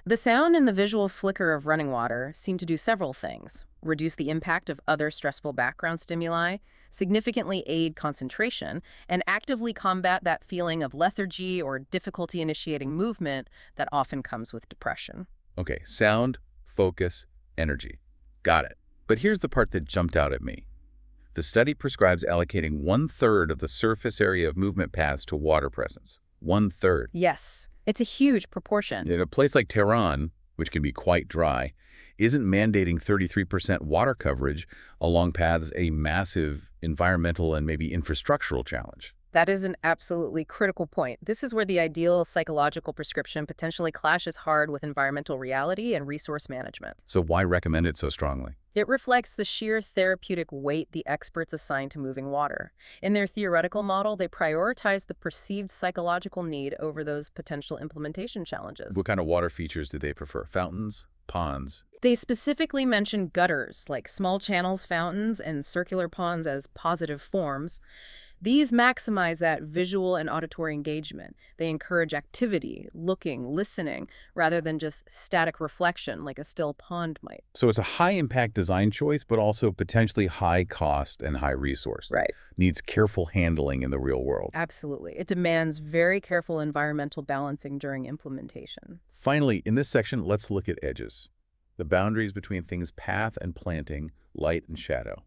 The sound and the visual flicker of running water seem to do several things: reduce the impact of other stressful background stimuli, significantly aid concentration, and actively combat that feeling of lethargy or difficulty initiating movement that often comes with depression. Okay, sound, focus, energy. Got it. But here's the part that jumped out at me. The study prescribes allocating 1/3 of the surface area of movement paths to water presence. 1/3. Yes, it's a huge proportion. In a place like Tehran, which can be quite dry, isn't mandating 33% water coverage along paths a massive environmental and maybe infrastructural challenge? That is an absolutely critical point. This is where the ideal psychological prescription potentially clashes hard with environmental reality and resource management. So why recommend it so strongly? It reflects the sheer therapeutic weight the experts assign to moving water. In their theoretical model, they prioritize the perceived psychological need over those potential implementation challenges. What kind of water features do they prefer? Fountains? Ponds? They specifically mention gutters, like small channels, fountains, and circular ponds as positive forms. These maximize that visual and auditory engagement. They encourage activity, looking, listening, rather than just static reflection like a still pond might. So it's a high-impact design choice, but also potentially high cost and high resource. Right. Needs careful handling in the real world. Absolutely. It demands very careful environmental balancing during implementation. Finally, in this section, let's look at edges. The boundaries between things path and planting, light and shadow.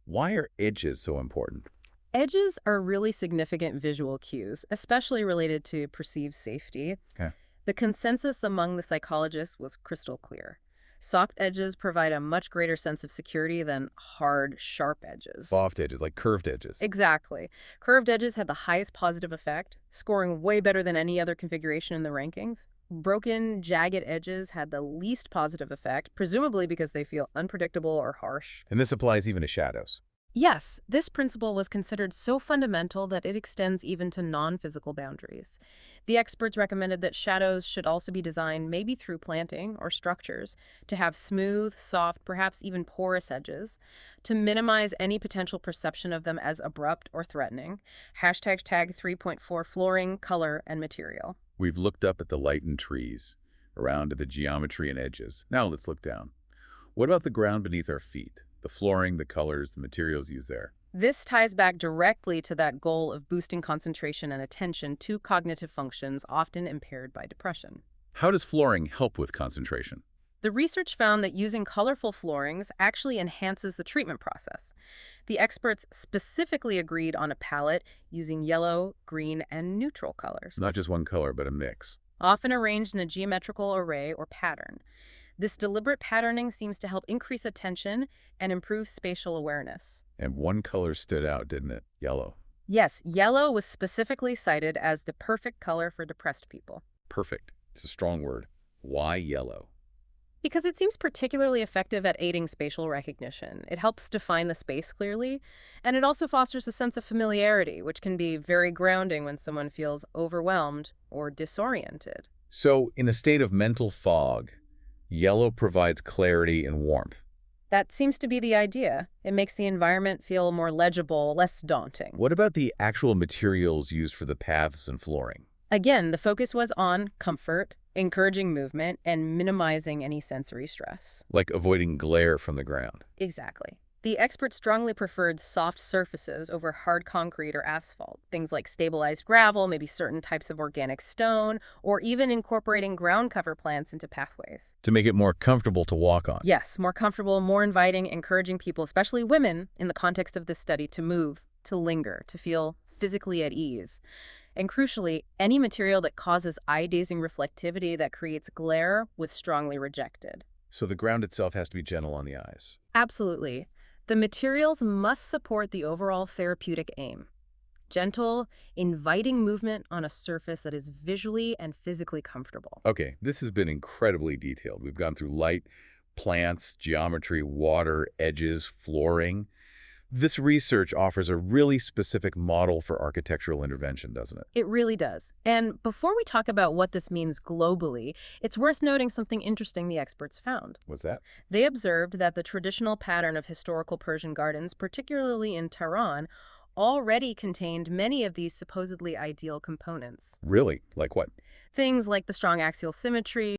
Why are edges so important? Edges are really significant visual cues, especially related to perceived safety. Okay. The consensus among the psychologists was crystal clear. Soft edges provide a much greater sense of security than hard, sharp edges. Soft edges, like curved edges. Exactly. Curved edges had the highest positive effect, scoring way better than any other configuration in the rankings. Broken, jagged edges had the least positive effect, presumably because they feel unpredictable or harsh. And this applies even to shadows. Yes, this principle was considered so fundamental that it extends even to non-physical boundaries. The experts recommended that shadows should also be designed maybe through planting or structures to have smooth, soft, perhaps even porous edges, to minimize any potential perception of them as abrupt or threatening. Hashtag tag 3.4 flooring, color, and material. We've looked up at the light and trees, around to the geometry and edges. Now let's look down. What about the ground beneath our feet? The flooring, the colors, the materials used there. This ties back directly to that goal of boosting concentration and attention, two cognitive functions often impaired by depression. How does flooring help with concentration? The research found that using colorful floorings actually enhances the treatment process. The experts specifically agreed on a palette using yellow, green, and neutral colors, Not just one color, but a mix. often arranged in a geometrical array or pattern. This deliberate patterning seems to help increase attention and improve spatial awareness. And one color stood out, didn't it? Yellow. Yes, yellow was specifically cited as the perfect color for depressed people. Perfect. It's a strong word. Why yellow? Because it seems particularly effective at aiding spatial recognition. It helps define the space clearly, and it also fosters a sense of familiarity, which can be very grounding when someone feels overwhelmed or disoriented. So, in a state of mental fog, yellow provides clarity and warmth. That seems to be the idea. It makes the environment feel more legible, less daunting. What about the actual materials used for the paths and flooring? Again, the focus was on comfort, encouraging movement, and minimizing any sensory stress. Like avoiding glare from the ground. Exactly. The experts strongly preferred soft surfaces over hard concrete or asphalt, things like stabilized gravel, maybe certain types of organic stone, or even incorporating ground cover plants into pathways. To make it more comfortable to walk on. Yes, more comfortable, more inviting, encouraging people, especially women, in the context of this study, to move, to linger, to feel physically at ease. And crucially, any material that causes eye-dazing reflectivity that creates glare was strongly rejected. So the ground itself has to be gentle on the eyes. Absolutely. The materials must support the overall therapeutic aim. Gentle, inviting movement on a surface that is visually and physically comfortable. Okay, this has been incredibly detailed. We've gone through light, plants, geometry, water, edges, flooring. This research offers a really specific model for architectural intervention, doesn't it? It really does. And before we talk about what this means globally, it's worth noting something interesting the experts found. What's that? They observed that the traditional pattern of historical Persian gardens, particularly in Tehran, already contained many of these supposedly ideal components. Really? Like what? Things like the strong axial symmetry,